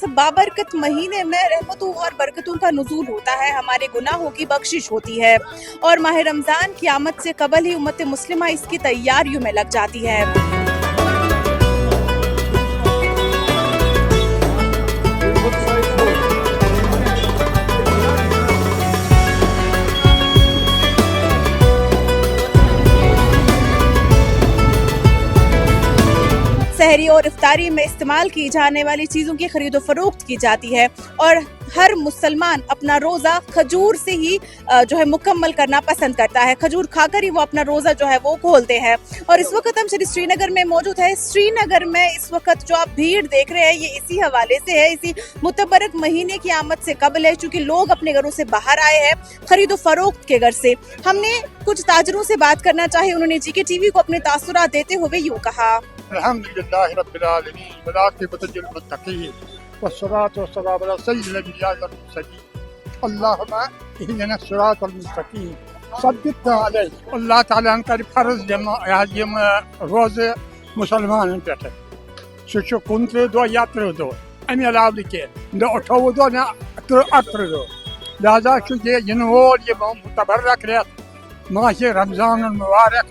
बाबरकत महीने में रहमतों और बरकतों का नुज़ूल होता है, हमारे गुनाहों की बख्शिश होती है और माह रमज़ान की आमद से कबल ही उम्मत मुस्लिमा इसकी तैयारियों में लग जाती है। सहरी और इफ्तारी में इस्तेमाल की जाने वाली चीज़ों की खरीदो फरोख्त की जाती है और हर मुसलमान अपना रोज़ा खजूर से ही जो है मुकम्मल करना पसंद करता है। खजूर खाकर ही वो अपना रोज़ा जो है वो खोलते हैं। और इस वक्त हम श्रीनगर में मौजूद है। श्रीनगर में इस वक्त जो आप भीड़ देख रहे हैं ये इसी हवाले से है, इसी मुतबरक महीने की आमद से कबल है, चूँकि लोग अपने घरों से बाहर आए हैं खरीदो फरोख्त के घर से। हमने कुछ ताजरों से बात करना चाहे, उन्होंने जीके टीवी को अपने तासुरात देते हुए यूँ कहा। अल्हम्दुलिल्लाह रब्बिल आलमीन वलाक़िबतुल मुत्तक़ीन वस्सलातु वस्सलामु अला सय्यिदिल अंबिया वल मुरसलीन अल्लाहुम्मा इहदिना सिरातल मुस्तक़ीम सद्दिक़ना अलैहि। अल्लाह ताला कर फर्ज यम रोज़े मुसलमानन पे सह 29 दो या 30 दो अमे अलाव के न 28 दो न 38 दो। लिहाजा ये वोल ये मुतबर्रक रेत माह रमज़ान मुबारक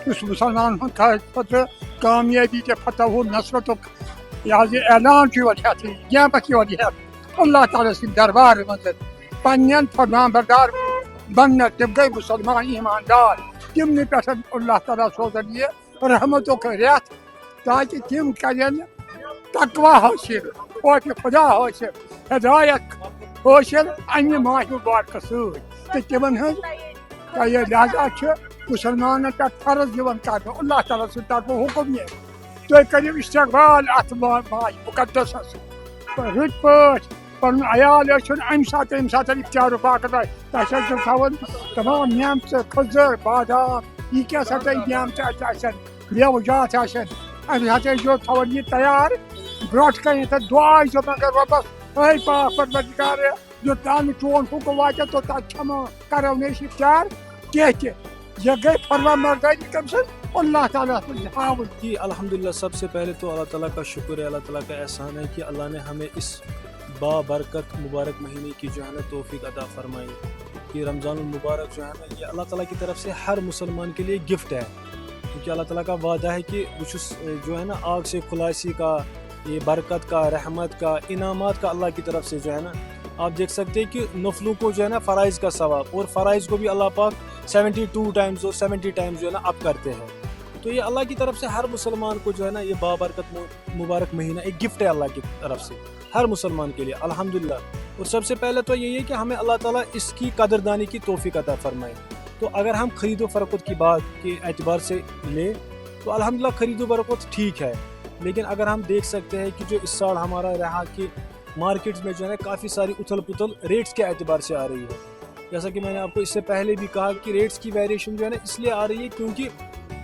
इस मुसलमान खतर कामयाबी के फतह नसरत ऐलान की वजह क़यामत की वजह अल्लाह ताला से दरबार मदद पन्न फरमाबरदार बनना तम गई मुसलमान ईमानदार तमन पे अल्लाह ताला सोजन ये रहमतों का रेत ताकि तम करें तकवा हासिल खौफ खुदा हासिल हिदायत हासिल अमे माह मुबारक सत तमन लिहाजा मुसलमान पे फर्ज कर अल्लाह ताला से तरफ हुक्म ये तुम करो इस्तकबाल अत माह मुकद्दस रुत पे पन अयाल अम सात इफ्तार पाकर तवन तमाम नियमत खजर बादाम यह क्या नियमत मेवजात अमे जो थवन यह तैयार ब्रोट कन दुआ मगर रबस ऐ पाक परवरदिगार जो तान चोन हुक्म वात तो तमा करो न इफ्तार कह ये गए फरमान मर्दारी कम से अल्लाह ताला की अल्हम्दुलिल्लाह। सबसे पहले तो अल्लाह ताला का शुक्र है, अल्लाह ताला का एहसान है कि अल्लाह ने हमें इस बाबरकत मुबारक महीने की जो है ना तौफीक अता फरमाई कि रमज़ान मुबारक जो है ना ये अल्लाह ताला की तरफ से हर मुसलमान के लिए गिफ्ट है, क्योंकि अल्लाह ताला का वादा है कि जो है ना आग से खुलासी का, ये बरकत का, रहमत का, इनामात का अल्लाह की तरफ से जो है ना आप देख सकते हैं कि नफलों को जो है ना फ़राइज़ का सवाब और फ़राइज़ को भी अल्लाह पाक 72 टाइम्स और 70 टाइम्स जो है ना अप करते हैं। तो ये अल्लाह की तरफ से हर मुसलमान को जो है ना ये बाबरकत मुबारक महीना एक गिफ्ट है अल्लाह की तरफ से हर मुसलमान के लिए अल्हम्दुलिल्लाह। और सबसे पहले तो यही है कि हमें अल्लाह ताला इसकी कदरदानी की तौफीक अता फरमाए। तो अगर हम खरीदो फरोख्त की बात के एतबार से लें तो अल्हम्दुलिल्लाह खरीदो फरोख्त ठीक है, लेकिन अगर हम देख सकते हैं कि जो इस साल हमारा रहा कि मार्केट्स में जो है ना काफ़ी सारी उथल पुथल रेट्स के एतबार से आ रही है। जैसा कि मैंने आपको इससे पहले भी कहा कि रेट्स की वेरिएशन जो है ना इसलिए आ रही है क्योंकि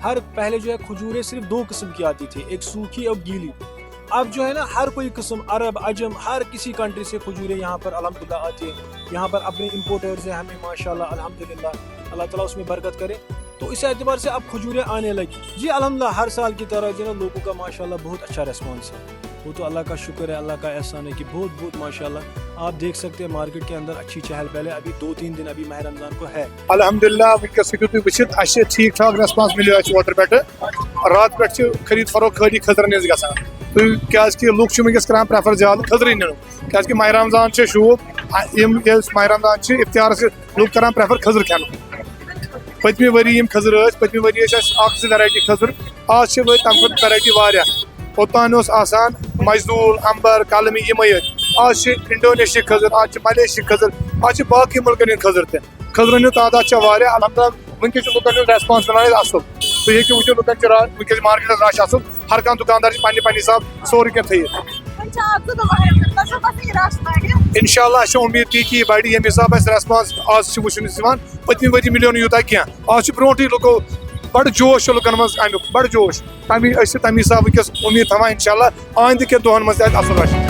हर पहले जो है खजूरें सिर्फ 2 किस्म की आती थी, एक सूखी और गीली। अब जो है ना हर कोई किस्म अरब अजम हर किसी कंट्री से खजूरें यहाँ पर अल्हम्दुलिल्लाह आती है। यहाँ पर अपने इम्पोर्टर्स हैं, हमें माशाल्लाह अल्हम्दुलिल्लाह अल्लाह ताला उसमें बरकत करे। तो इस एतबार से अब खजूरें आने लगी जी अल्हम्दुलिल्लाह। हर साल की तरह जो है ना लोगों का माशाल्लाह बहुत अच्छा रिस्पॉन्स है, वो तो अल्लाह का शुक्र है, अल्लाह का एहसान है कि बहुत बहुत माशाल्लाह आप देख सकते हैं मार्केट के अंदर अच्छी चहल पहले अभी 2-3 दिन अभी माह रमजान को है। अल्हम्दुलिल्लाह वनकस वो ठीक ठाक रेस्पॉन्स मिले ओतर पे रात पे खरीद फरोख्त खाली खजर नज गसान तो लुक वनकस कर प्रेफर ज्यादा खजर नुन क्या माह रमजान शूब माह रमजान इफ्तार से लुक कर प्रेफर खजर खेन। पतमे वरी खजर पतमे वरी वैरायटी खजर आज तम वैरायटी वारिया ओतान आसान मजदूर अंबर कलमी यम आज इंडोनेशिया खजर आज मलेशिया खजर आज बाकी मुल्कन खजर खजरन तादाद अल्हम्दुलिल्लाह वनकस लुकन रेस्पॉन्स मिलान असल तो ये वो लुकन वनकस मार्केट रश असल हर कह दुकानदार पन्ने हिसाब सोरे कह इंशाअल्लाह उम्मीद ती कि बढ़ ये हिसाब रेस्पॉन्स आज वो पतमे वरी मिलो यूत कह आज ब्रोट लुको बड़ जोश लुकन मज अमुक बड़ जोश तमी हिसाब वनकस उम्मीद थवान इंशाअल्लाह आइंद के दोहन मज असल।